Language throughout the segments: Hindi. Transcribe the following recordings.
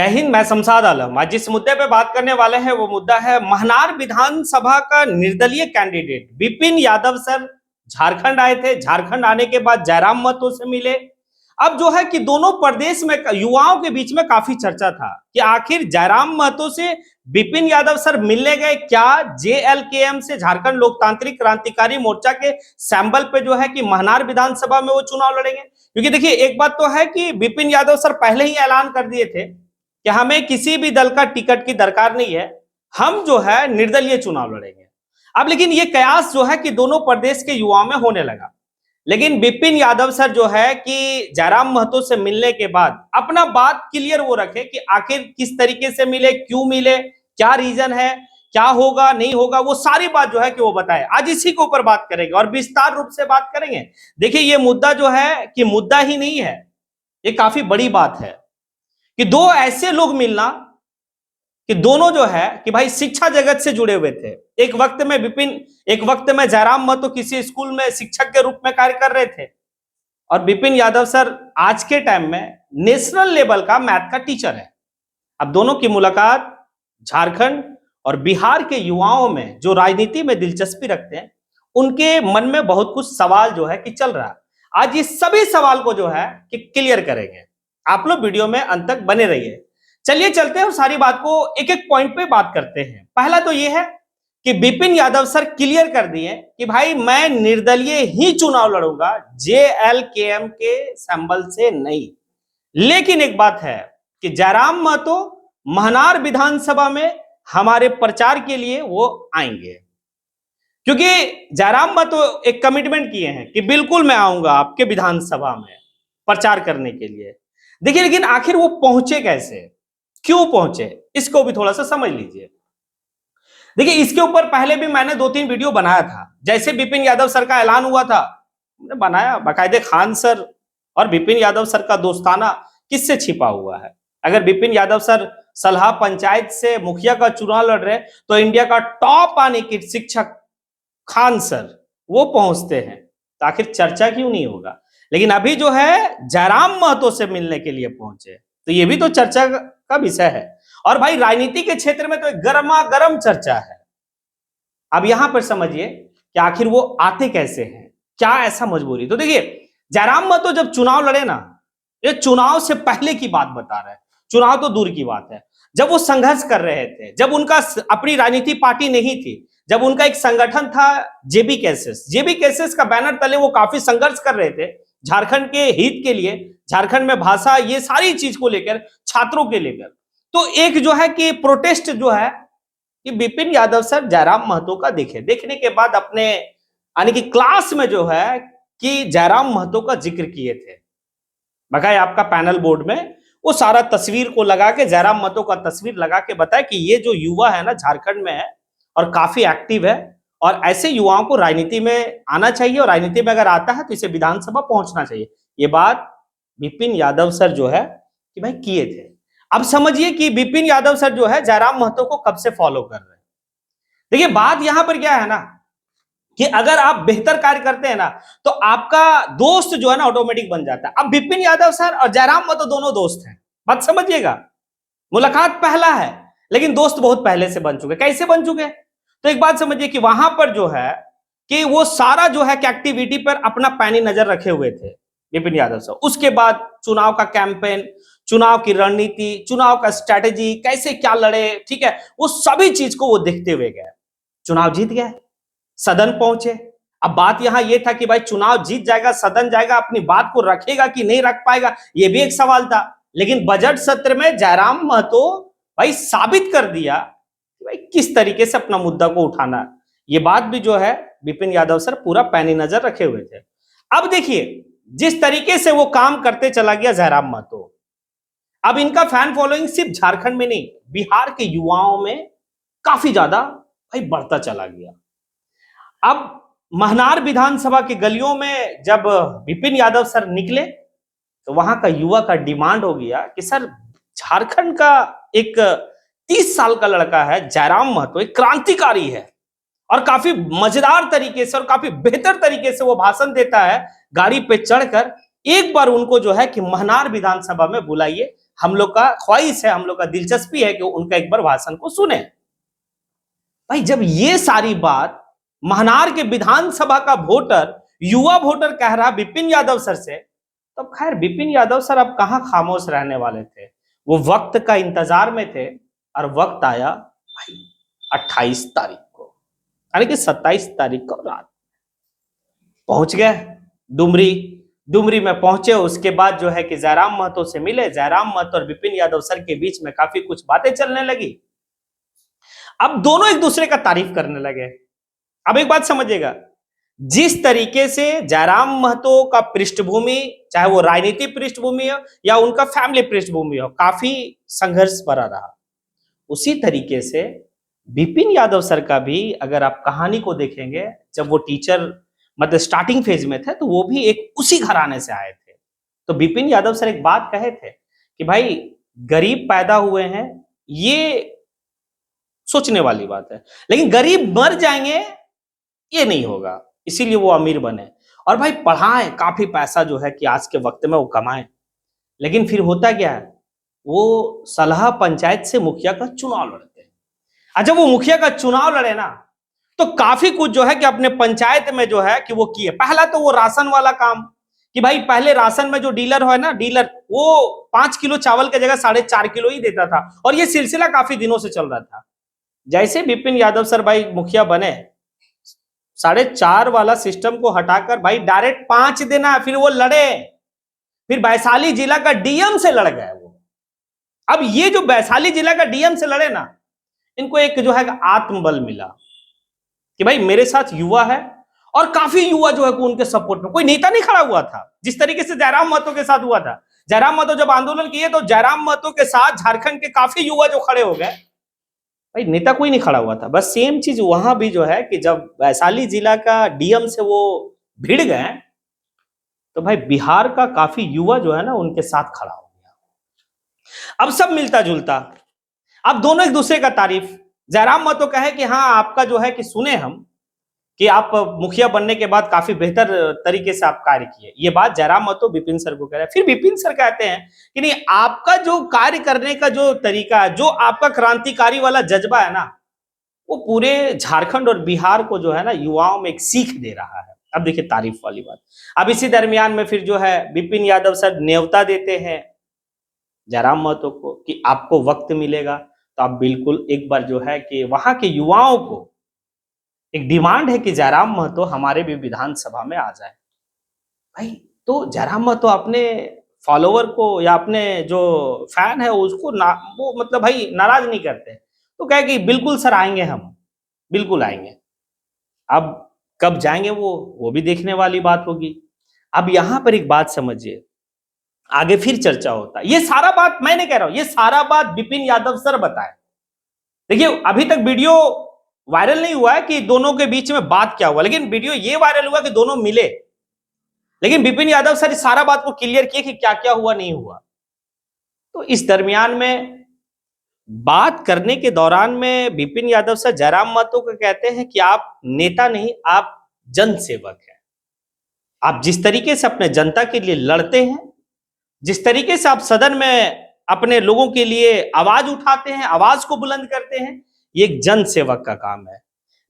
जय हिंद। मैं शमशाद आलम। आज जिस मुद्दे पे बात करने वाले हैं वो मुद्दा है महनार विधानसभा का निर्दलीय कैंडिडेट विपिन यादव सर झारखंड आए थे। झारखंड आने के बाद जयराम महतो से मिले। अब जो है कि दोनों प्रदेश में युवाओं के बीच में काफी चर्चा था कि आखिर जयराम महतो से विपिन यादव सर मिलने गए क्या जेएलकेएम से झारखंड लोकतांत्रिक क्रांतिकारी मोर्चा के सैंबल पे जो है कि महनार विधानसभा में वो चुनाव लड़ेंगे। क्योंकि देखिए एक बात तो है कि विपिन यादव सर पहले ही ऐलान कर दिए थे कि हमें किसी भी दल का टिकट की दरकार नहीं है, हम जो है निर्दलीय चुनाव लड़ेंगे। अब लेकिन ये कयास जो है कि दोनों प्रदेश के युवाओं में होने लगा। लेकिन विपिन यादव सर जो है कि जयराम महतो से मिलने के बाद अपना बात क्लियर वो रखे कि आखिर किस तरीके से मिले, क्यों मिले, क्या रीजन है, क्या होगा नहीं होगा, वो सारी बात जो है कि वो बताए। आज इसी के ऊपर बात करेंगे और विस्तार रूप से बात करेंगे। देखिए ये मुद्दा जो है कि मुद्दा ही नहीं है, ये काफी बड़ी बात है कि दो ऐसे लोग मिलना कि दोनों जो है कि भाई शिक्षा जगत से जुड़े हुए थे। एक वक्त में जयराम महतो किसी स्कूल में शिक्षक के रूप में कार्य कर रहे थे और विपिन यादव सर आज के टाइम में नेशनल लेवल का मैथ का टीचर है। अब दोनों की मुलाकात झारखंड और बिहार के युवाओं में जो राजनीति में दिलचस्पी रखते हैं उनके मन में बहुत कुछ सवाल जो है कि चल रहा है। आज इस सभी सवाल को जो है कि क्लियर करेंगे। आप लोग वीडियो में अंत तक बने रहिए। चलिए चलते हैं और सारी बात को एक एक पॉइंट पे बात करते हैं। पहला तो ये है कि विपिन यादव सर क्लियर कर दिए कि भाई मैं निर्दलीय ही चुनाव लड़ूंगा, जेएलकेएम के सिंबल से नहीं। लेकिन एक बात है कि जयराम महतो महनार विधानसभा में हमारे प्रचार के लिए वो आएंगे, क्योंकि जयराम महतो एक कमिटमेंट किए हैं कि बिल्कुल मैं आऊंगा आपके विधानसभा में प्रचार करने के लिए। देखिए लेकिन आखिर वो पहुंचे कैसे, क्यों पहुंचे, इसको भी थोड़ा सा समझ लीजिए। देखिए इसके ऊपर पहले भी मैंने 2-3 वीडियो बनाया था। जैसे विपिन यादव सर का ऐलान हुआ था मैंने बनाया, बाकायदे खान सर और विपिन यादव सर का दोस्ताना किससे छिपा हुआ है। अगर विपिन यादव सर सलाह पंचायत से मुखिया का चुनाव लड़ रहे तो इंडिया का टॉप आने की शिक्षक खान सर वो पहुंचते हैं, तो आखिर चर्चा क्यों नहीं होगा। लेकिन अभी जो है जयराम महतो से मिलने के लिए पहुंचे, तो ये भी तो चर्चा का विषय है। और भाई राजनीति के क्षेत्र में तो एक गर्मा गर्म चर्चा है। अब यहां पर समझिए कि आखिर वो आते कैसे हैं, क्या ऐसा मजबूरी। तो देखिए जयराम महतो जब चुनाव लड़े ना, ये चुनाव से पहले की बात बता रहे हैं, चुनाव तो दूर की बात है। जब वो संघर्ष कर रहे थे, जब उनका अपनी राजनीति पार्टी नहीं थी, जब उनका एक संगठन था जेबी कैसेस का बैनर तले वो काफी संघर्ष कर रहे थे झारखंड के हित के लिए, झारखंड में भाषा ये सारी चीज को लेकर, छात्रों के लेकर। तो एक जो है कि प्रोटेस्ट जो है कि विपिन यादव सर जयराम महतो का देखने के बाद अपने यानी कि क्लास में जो है कि जयराम महतो का जिक्र किए थे। बकाया आपका पैनल बोर्ड में वो सारा तस्वीर को लगा के, जयराम महतो का तस्वीर लगा के बताया कि ये जो युवा है ना झारखंड में है और काफी एक्टिव है और ऐसे युवाओं को राजनीति में आना चाहिए और राजनीति में अगर आता है तो इसे विधानसभा पहुंचना चाहिए। ये बात विपिन यादव सर जो है कि भाई किए थे। अब समझिए कि विपिन यादव सर जो है जयराम महतो को कब से फॉलो कर रहे हैं। देखिए बात यहां पर क्या है ना कि अगर आप बेहतर कार्य करते हैं ना तो आपका दोस्त जो है ना ऑटोमेटिक बन जाता है। अब विपिन यादव सर और जयराम महतो दोनों दोस्त हैं, बात समझिएगा। मुलाकात पहला है लेकिन दोस्त बहुत पहले से बन चुके। कैसे बन चुके? तो एक बात समझिए कि वहां पर जो है कि वो सारा जो है कि एक्टिविटी पर अपना पैनी नजर रखे हुए थे विपिन यादव सर। उसके बाद चुनाव का कैंपेन, चुनाव की रणनीति, चुनाव का स्ट्रेटेजी, कैसे क्या लड़े, ठीक है, वो सभी चीज को वो देखते हुए गए। चुनाव जीत गए, सदन पहुंचे। अब बात यहां ये था कि भाई चुनाव जीत जाएगा, सदन जाएगा, अपनी बात को रखेगा कि नहीं रख पाएगा, ये भी एक सवाल था। लेकिन बजट सत्र में जयराम महतो भाई साबित कर दिया कि भाई किस तरीके से अपना मुद्दा को उठाना। ये बात भी जो है विपिन यादव सर पूरा पैनी नजर रखे हुए थे। अब देखिए जिस तरीके से वो काम करते चला गया जयराम महतो, अब इनका फैन फॉलोइंग सिर्फ झारखंड में नहीं बिहार के युवाओं में काफी ज्यादा भाई बढ़ता चला गया। अब महनार विधानसभा की गलियों में जब विपिन यादव सर निकले तो वहां का युवा का डिमांड हो गया कि सर झारखंड का एक 30 साल का लड़का है जयराम महतो, एक क्रांतिकारी है और काफी मजेदार तरीके से और काफी बेहतर तरीके से वो भाषण देता है। गाड़ी पे चढ़कर एक बार उनको जो है कि महनार विधानसभा में बुलाइए, हम लोग का ख्वाहिश है, हम लोग का दिलचस्पी है कि उनका एक बार भाषण को सुने। भाई जब ये सारी बात महनार के विधानसभा का वोटर, युवा वोटर कह रहा विपिन यादव सर से, तब खैर विपिन यादव सर अब कहां खामोश रहने वाले थे, वो वक्त का इंतजार में थे। और वक्त आया भाई 28 तारीख को, यानी कि 27 तारीख को रात पहुंच गए डुमरी। डुमरी में पहुंचे, उसके बाद जो है कि जयराम महतो से मिले। जयराम महतो और विपिन यादव सर के बीच में काफी कुछ बातें चलने लगी। अब दोनों एक दूसरे का तारीफ करने लगे। अब एक बात समझिएगा, जिस तरीके से जयराम महतो का पृष्ठभूमि, चाहे वो राजनीतिक पृष्ठभूमि हो या उनका फैमिली पृष्ठभूमि हो, काफी संघर्ष भरा रहा, उसी तरीके से विपिन यादव सर का भी अगर आप कहानी को देखेंगे, जब वो टीचर मतलब स्टार्टिंग फेज में थे तो वो भी एक उसी घराने से आए थे। तो विपिन यादव सर एक बात कहे थे कि भाई गरीब पैदा हुए हैं, ये सोचने वाली बात है, लेकिन गरीब मर जाएंगे ये नहीं होगा, इसीलिए वो अमीर बने। और भाई पढ़ाएं, काफी पैसा जो है कि आज के वक्त में वो कमाएं। लेकिन फिर होता क्या है, वो सलाह पंचायत से मुखिया का चुनाव लड़ते हैं। अच्छा, वो मुखिया का चुनाव लड़े ना, तो काफी कुछ जो है कि अपने पंचायत में जो है कि वो किए। पहला तो वो राशन वाला काम, कि भाई पहले राशन में जो डीलर है ना, डीलर वो 5 किलो चावल की जगह 4.5 किलो ही देता था, और ये सिलसिला काफी दिनों से चल रहा था। जैसे विपिन यादव सर भाई मुखिया बने, 4.5 वाला सिस्टम को हटाकर भाई डायरेक्ट 5 देना, फिर वो लड़े, फिर वैशाली जिला का डीएम से लड़ गए वो। अब ये जो वैशाली जिला का डीएम से लड़े ना, इनको एक जो है आत्मबल मिला कि भाई मेरे साथ युवा है, और काफी युवा जो है उनके सपोर्ट में, कोई नेता नहीं खड़ा हुआ था जिस तरीके से जयराम महतो के साथ हुआ था। जयराम महतो जब आंदोलन किए तो जयराम महतो के साथ झारखंड के काफी युवा जो खड़े हो गए, भाई नेता कोई नहीं खड़ा हुआ था। बस सेम चीज वहां भी जो है कि जब वैशाली जिला का डीएम से वो भिड़ गए, तो भाई बिहार का काफी युवा जो है ना उनके साथ खड़ा हो गया। अब सब मिलता जुलता, अब दोनों एक दूसरे का तारीफ। जयराम महतो कहे कि हाँ आपका जो है कि सुने हम कि आप मुखिया बनने के बाद काफी बेहतर तरीके से आप कार्य किए। ये बात जयराम महतो विपिन सर को कह रहे हैं। फिर विपिन सर कहते हैं कि नहीं, आपका जो कार्य करने का जो तरीका है, जो आपका क्रांतिकारी वाला जज्बा है ना, वो पूरे झारखंड और बिहार को जो है ना युवाओं में एक सीख दे रहा है। अब देखिए तारीफ वाली बात। अब इसी दरमियान में फिर जो है विपिन यादव सर न्योता देते हैं जयराम महतो को कि आपको वक्त मिलेगा तो आप बिल्कुल एक बार जो है कि वहां के युवाओं को एक डिमांड है कि जयराम महतो हमारे भी विधानसभा में आ जाए। भाई तो जयराम महतो अपने फॉलोवर को या अपने जो फैन है उसको ना, वो मतलब भाई नाराज नहीं करते, तो कहे कि बिल्कुल सर आएंगे, हम बिल्कुल आएंगे। अब कब जाएंगे वो भी देखने वाली बात होगी। अब यहां पर एक बात समझिए, आगे फिर चर्चा होता है। ये सारा बात मैं नहीं कह रहा हूं, ये सारा बात विपिन यादव सर बताए। देखिए अभी तक वीडियो वायरल नहीं हुआ है कि दोनों के बीच में बात क्या हुआ, लेकिन वीडियो ये वायरल हुआ कि दोनों मिले। लेकिन विपिन यादव सर इस सारा बात को क्लियर किए कि क्या क्या हुआ नहीं हुआ। तो इस दरमियान में बात करने के दौरान में विपिन यादव सर जयराम महतो को कहते हैं कि आप नेता नहीं, आप जनसेवक हैं। आप जिस तरीके से अपने जनता के लिए लड़ते हैं, जिस तरीके से आप सदन में अपने लोगों के लिए आवाज उठाते हैं, आवाज को बुलंद करते हैं, ये एक जन सेवक का काम है।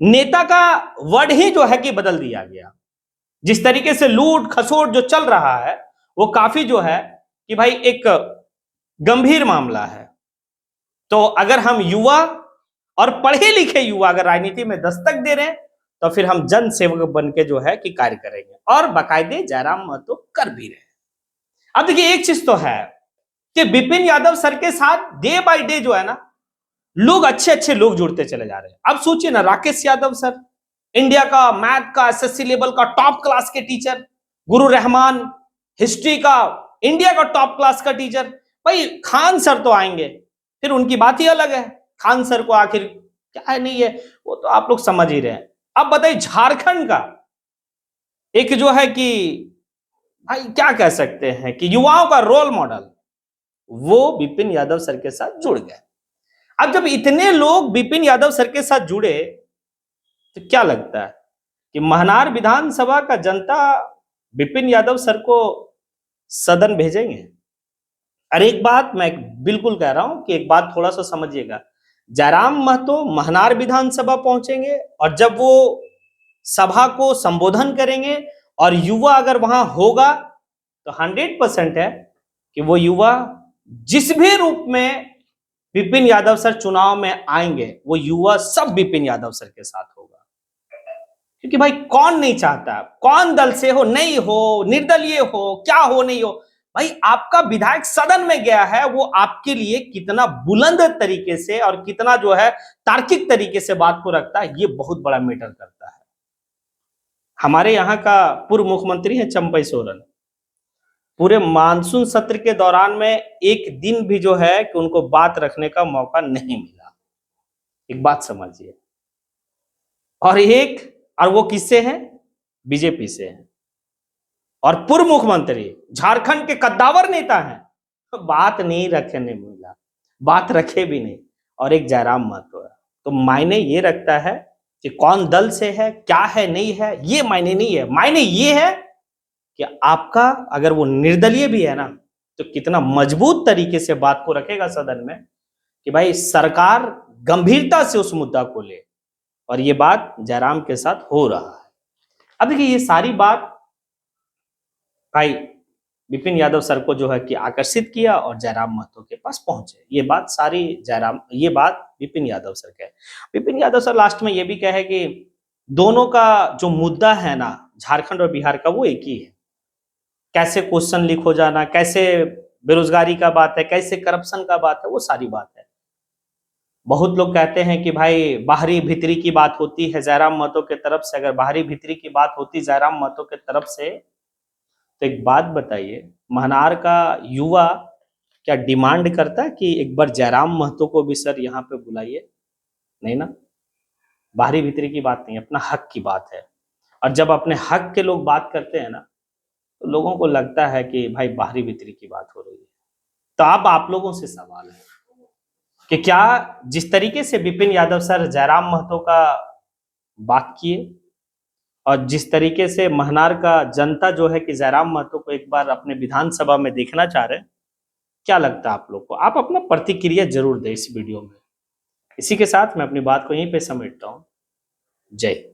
नेता का वर्ड ही जो है कि बदल दिया गया। जिस तरीके से लूट खसोट जो चल रहा है वो काफी जो है कि भाई एक गंभीर मामला है। तो अगर हम युवा और पढ़े लिखे युवा अगर राजनीति में दस्तक दे रहे हैं तो फिर हम जन सेवक बन के जो है कि कार्य करेंगे, और बाकायदे जयराम महतो कर भी रहे। अब देखिए एक चीज तो है कि विपिन यादव सर के साथ डे बाय डे जो है ना लोग अच्छे अच्छे लोग जुड़ते चले जा रहे हैं। अब सोचिए ना, राकेश यादव सर, इंडिया का मैथ का एसएससी लेवल का टॉप क्लास के टीचर, गुरु रहमान हिस्ट्री का इंडिया का टॉप क्लास का टीचर, भाई खान सर तो आएंगे, फिर उनकी बात ही अलग है। खान सर को आखिर क्या है नहीं है वो तो आप लोग समझ ही रहे हैं। अब बताइए झारखंड का एक जो है कि भाई क्या कह सकते हैं कि युवाओं का रोल मॉडल, वो विपिन यादव सर के साथ जुड़ गए। अब जब इतने लोग विपिन यादव सर के साथ जुड़े तो क्या लगता है कि महनार विधानसभा का जनता विपिन यादव सर को सदन भेजेंगे? और एक बात मैं बिल्कुल कह रहा हूं कि एक बात थोड़ा सा समझिएगा, जयराम महतो महनार विधानसभा पहुंचेंगे और जब वो सभा को संबोधन करेंगे और युवा अगर वहां होगा तो 100% है कि वो युवा जिस भी रूप में विपिन यादव सर चुनाव में आएंगे, वो युवा सब विपिन यादव सर के साथ होगा। क्योंकि भाई कौन नहीं चाहता, कौन दल से हो, नहीं हो, निर्दलीय हो, क्या हो, नहीं हो, भाई आपका विधायक सदन में गया है, वो आपके लिए कितना बुलंद तरीके से और कितना जो है तार्किक तरीके से बात को रखता है, ये बहुत बड़ा मैटर करता है। हमारे यहाँ का पूर्व मुख्यमंत्री है चंपई सोरेन, पूरे मानसून सत्र के दौरान में एक दिन भी जो है कि उनको बात रखने का मौका नहीं मिला। एक बात समझिए, और वो किससे हैं? बीजेपी से हैं, और पूर्व मुख्यमंत्री झारखंड के कद्दावर नेता हैं, तो बात नहीं रखने मिला, बात रखे भी नहीं। और एक जयराम महतो है, तो मायने ये रखता है कि कौन दल से है, क्या है, नहीं है, ये मायने नहीं है। मायने ये है कि आपका अगर वो निर्दलीय भी है ना, तो कितना मजबूत तरीके से बात को रखेगा सदन में कि भाई सरकार गंभीरता से उस मुद्दा को ले, और ये बात जयराम के साथ हो रहा है। अब देखिए, ये सारी बात भाई विपिन यादव सर को जो है कि आकर्षित किया और जयराम महतो के पास पहुंचे। ये बात विपिन यादव सर कहे। विपिन यादव सर लास्ट में ये भी कहे कि दोनों का जो मुद्दा है ना, झारखंड और बिहार का, वो एक ही है। कैसे क्वेश्चन लीक हो जाना, कैसे बेरोजगारी का बात है, कैसे करप्शन का बात है, वो सारी बात है। बहुत लोग कहते हैं कि भाई बाहरी भीतरी की बात होती है जयराम महतो के तरफ से। अगर बाहरी भीतरी की बात होती जयराम महतो के तरफ से, तो एक बात बताइए, महनार का युवा क्या डिमांड करता है कि एक बार जयराम महतो को भी सर यहाँ पे बुलाइए? नहीं ना, बाहरी भीतरी की बात नहीं, अपना हक की बात है। और जब अपने हक के लोग बात करते हैं ना, तो लोगों को लगता है कि भाई बाहरी भीतरी की बात हो रही है। तो अब आप लोगों से सवाल है कि क्या जिस तरीके से विपिन यादव सर जयराम महतो का बात किए, और जिस तरीके से महनार का जनता जो है कि जयराम महतो को एक बार अपने विधानसभा में देखना चाह रहे हैं, क्या लगता है आप लोग को? आप अपना प्रतिक्रिया जरूर दें इस वीडियो में। इसी के साथ मैं अपनी बात को यहीं पे समेटता हूं। जय हिंद।